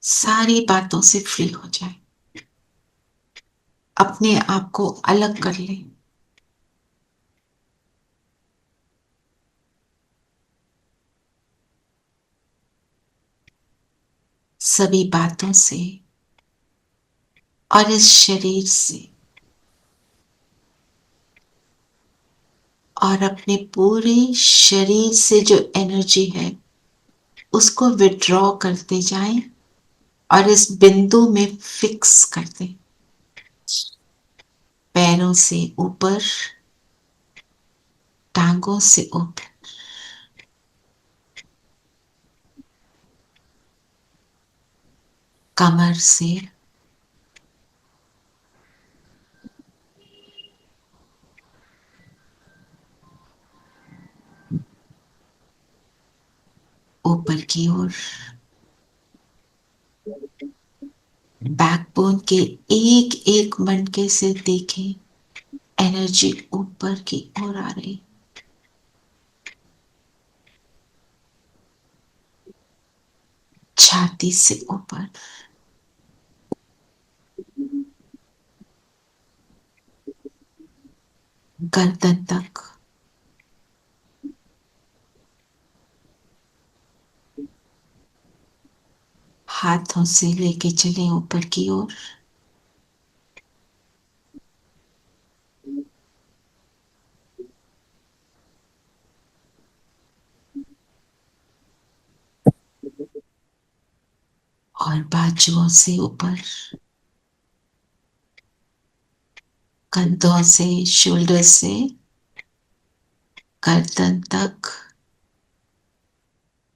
सारी बातों से फ्री हो जाए, अपने आप को अलग कर ले। सभी बातों से और इस शरीर से, और अपने पूरे शरीर से जो एनर्जी है उसको विड्रॉ करते जाएं और इस बिंदु में फिक्स कर दें। पैरों से ऊपर, टांगों से ऊपर, कमर से ऊपर की ओर, बैकबोन के एक एक मनके से देखें, एनर्जी ऊपर की ओर आ रही। छाती से ऊपर, गर्दन तक, हाथों से लेके चले ऊपर की ओर, और बाजुओं से ऊपर, कंधों से, शोल्डर से, गर्दन तक,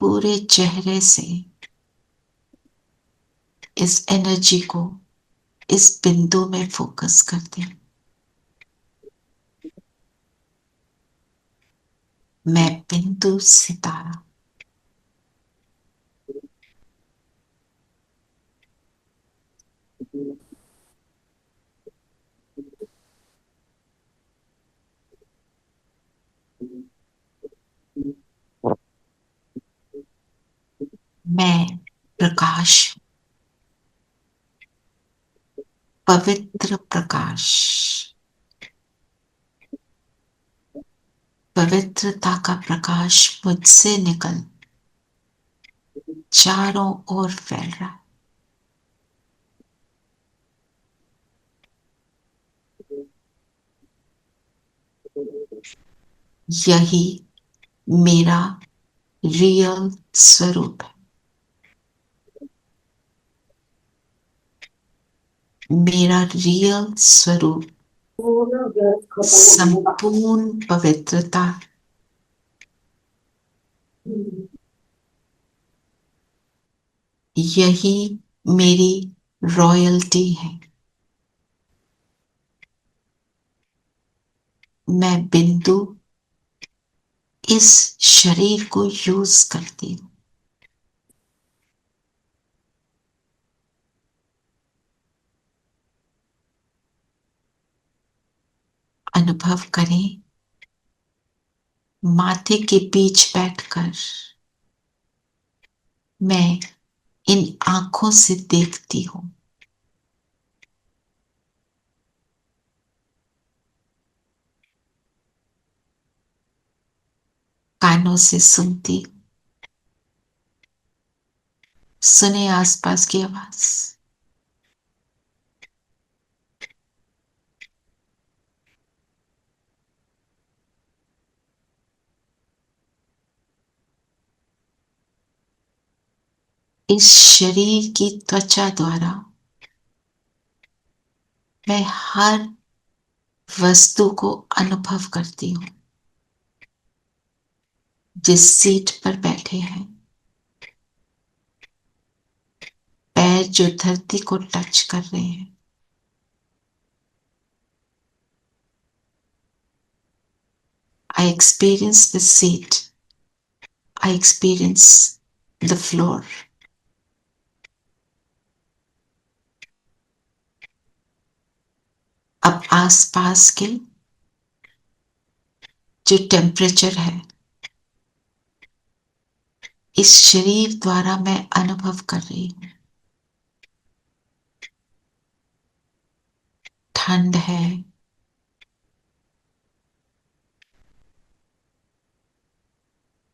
पूरे चेहरे से इस एनर्जी को इस बिंदु में फोकस कर दें। मैं बिंदु सितारा, मैं प्रकाश, पवित्र प्रकाश, पवित्रता का प्रकाश मुझसे निकल चारों ओर फैल रहा है। यही मेरा रियल स्वरूप है। मेरा रियल स्वरूप संपूर्ण पवित्रता, यही मेरी रॉयल्टी है। मैं बिंदु इस शरीर को यूज करती हूँ, अनुभव करें। माथे के बीच बैठकर मैं इन आंखों से देखती हूँ, कानों से सुनती हूँ, सुने आसपास की आवाज। इस शरीर की त्वचा द्वारा मैं हर वस्तु को अनुभव करती हूँ। जिस सीट पर बैठे हैं, पैर जो धरती को टच कर रहे हैं, I experience the seat, I experience the floor. अब आसपास के जो टेम्परेचर है, इस शरीर द्वारा मैं अनुभव कर रही हूँ। ठंड है,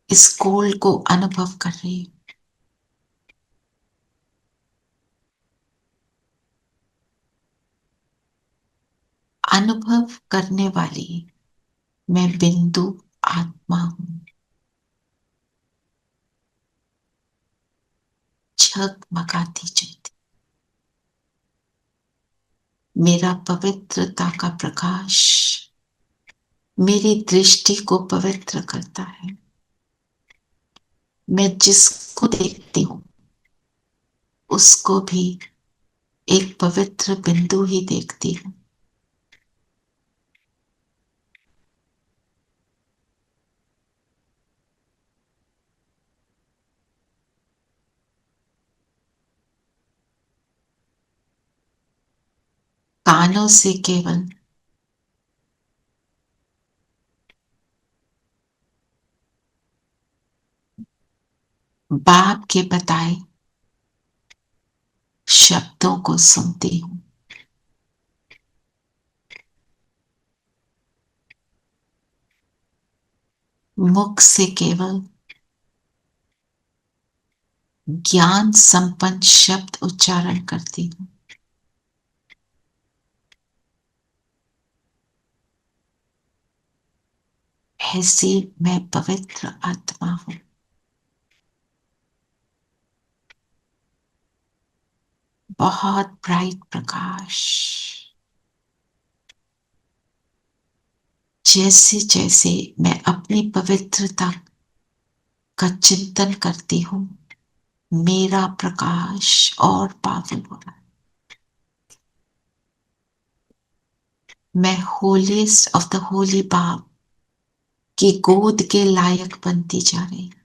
इस कोल्ड को अनुभव कर रही हूं। अनुभव करने वाली मैं बिंदु आत्मा हूं, झगमगाती ज्योति। मेरा पवित्रता का प्रकाश मेरी दृष्टि को पवित्र करता है। मैं जिसको देखती हूं उसको भी एक पवित्र बिंदु ही देखती हूं। कानों से केवल बाप के बताए शब्दों को सुनती हूं। मुख से केवल ज्ञान संपन्न शब्द उच्चारण करती हूं। ऐसी मैं पवित्र आत्मा हूं। बहुत ब्राइट प्रकाश। जैसे जैसे मैं अपनी पवित्रता का चिंतन करती हूं, मेरा प्रकाश और पावन हो रहा है। मैं होलीस्ट ऑफ द होली बाप की गोद के लायक बनती जा रही हूं।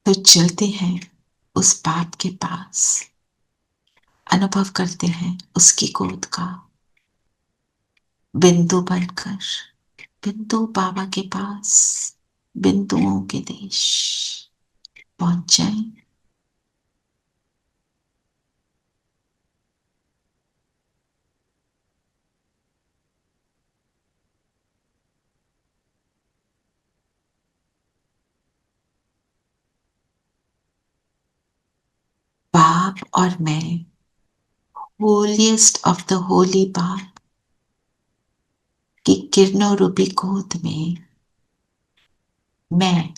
तो चलते हैं उस बाप के पास, अनुभव करते हैं उसकी गोद का, बिंदु बनकर बिंदु बाबा के पास, बिंदुओं के देश पहुंच जाएं। बाप और मैं होलीस्ट ऑफ द होली बाप की किरणों रूपी गोद में, मैं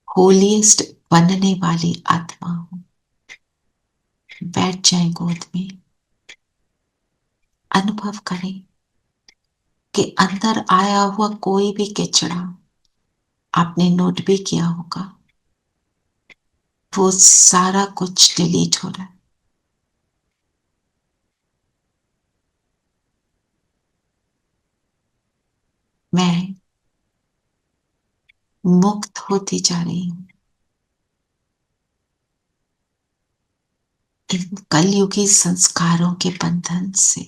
होलीस्ट बनने वाली आत्मा हूं। बैठ जाएं गोद में, अनुभव करें कि अंदर आया हुआ कोई भी किचड़ा आपने नोट भी किया होगा, वो सारा कुछ डिलीट हो रहा है। मैं मुक्त होती जा रही हूं इन कलयुगी संस्कारों के बंधन से।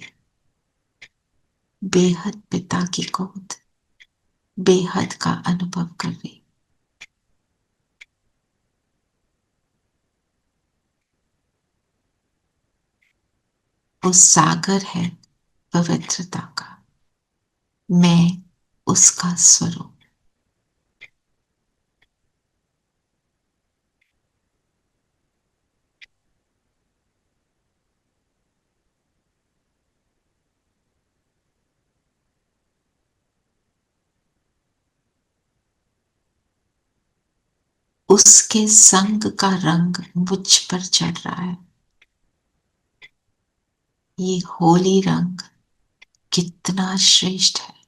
बेहद पिता की गोद, बेहद का अनुभव कर रही। वो सागर है पवित्रता का, मैं उसका स्वरूप। उसके संग का रंग मुझ पर चढ़ रहा है। ये होली रंग कितना श्रेष्ठ है।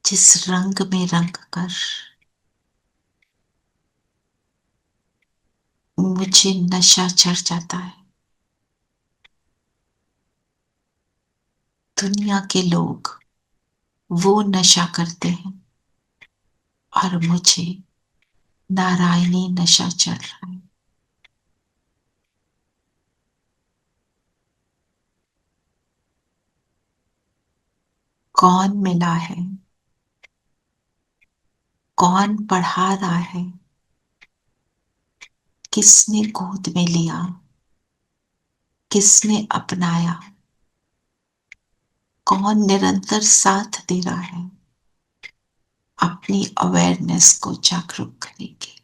जिस रंग में रंग कर मुझे नशा चढ़ जाता है। दुनिया के लोग वो नशा करते हैं और मुझे नारायणी नशा चढ़ रहा है। कौन मिला है, कौन पढ़ा रहा है, किसने गोद में लिया, किसने अपनाया, कौन निरंतर साथ दे रहा है, अपनी अवेयरनेस को जागरूक करेंगे।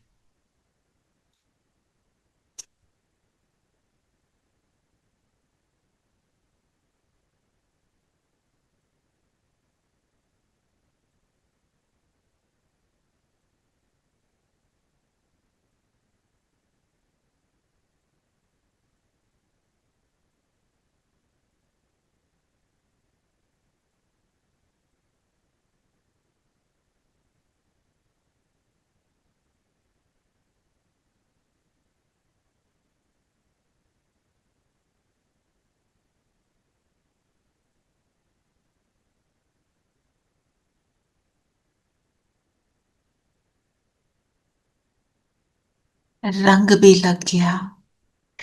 रंग भी लग गया,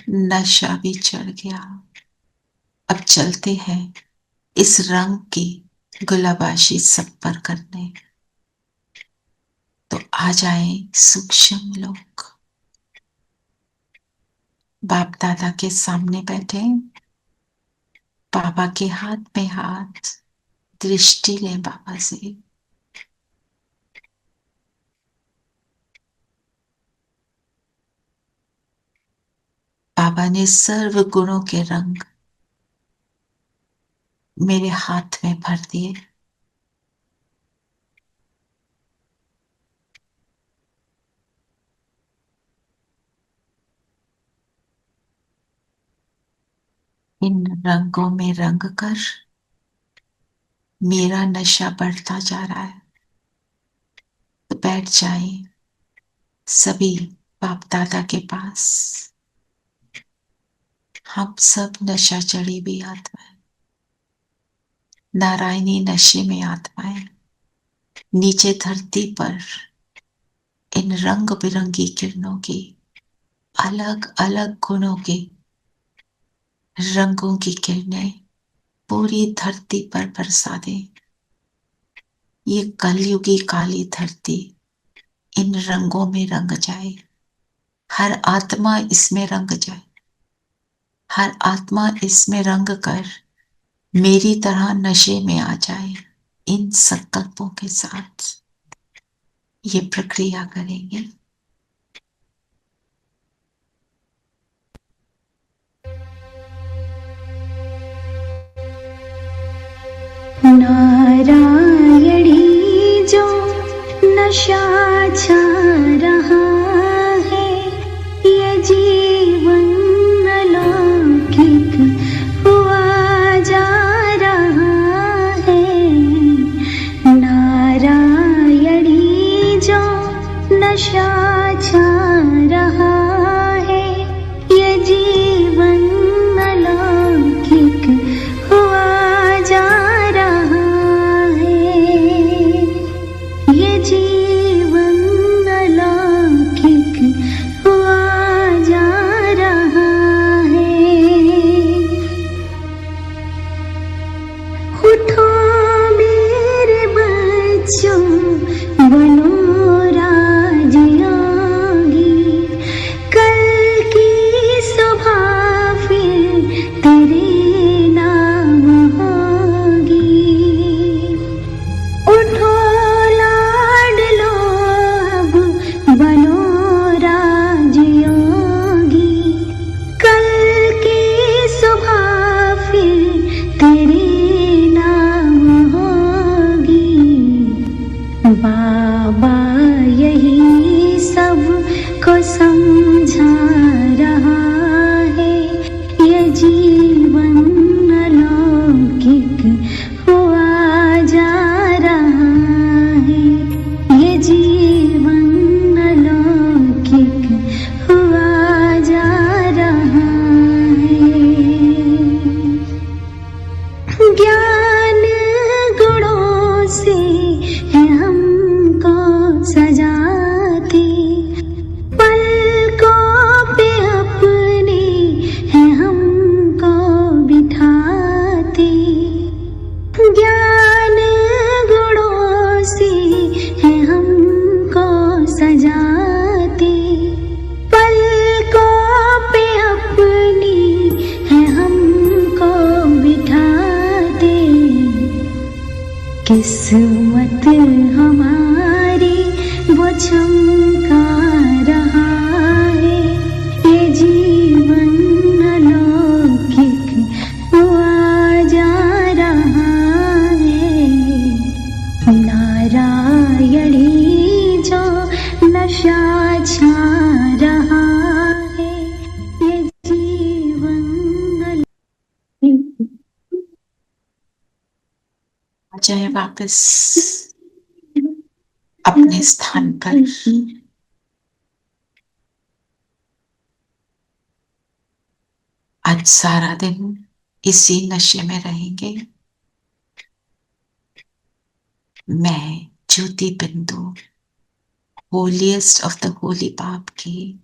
नशा भी चढ़ गया। अब चलते हैं इस रंग की गुलाबाशी सब पर करने। तो आ जाए सूक्ष्म लोग, बाप दादा के सामने बैठे, बाबा के हाथ में हाथ, दृष्टि लें बाबा से। बाबा ने सर्व गुणों के रंग मेरे हाथ में भर दिए। इन रंगों में रंग कर मेरा नशा बढ़ता जा रहा है। तो बैठ जाए सभी बाप दादा के पास। हम सब नशा चढ़ी हुई आत्माएं, नारायणी नशे में आत्माएं, नीचे धरती पर इन रंग बिरंगी किरणों की, अलग अलग गुणों के रंगों की किरणें पूरी धरती पर बरसा दें। ये कलयुगी काली धरती इन रंगों में रंग जाए। हर आत्मा इसमें रंग जाए। हर आत्मा इसमें रंग कर मेरी तरह नशे में आ जाए। इन संकल्पों के साथ ये प्रक्रिया करेंगे। नारायणी जो नशा छा रहा है, ये जीवन अलौकिक हुआ जा रहा है। नारायणी जो नशा छा रहा है, ये जीवन अलौकिक हुआ जा रहा है। किस्मत हमारी वो चमका रहा है, ये जीवन अलौकिक हुआ जा रहा है। नारायणी जो नशा छा रहा है, ये जीवन आ जाए वापस अपने स्थान पर। आज सारा दिन इसी नशे में रहेंगे। मैं ज्योति बिंदु, होलीएस्ट ऑफ द होली बाप की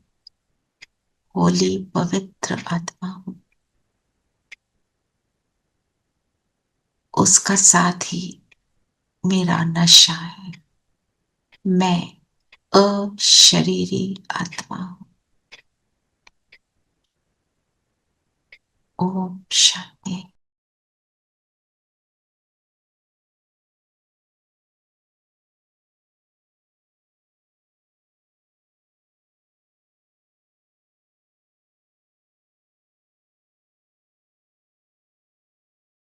होली पवित्र आत्मा हूं। उसका साथ ही मेरा नशा है। मैं अशरीरी आत्मा हूं। ओम शांति।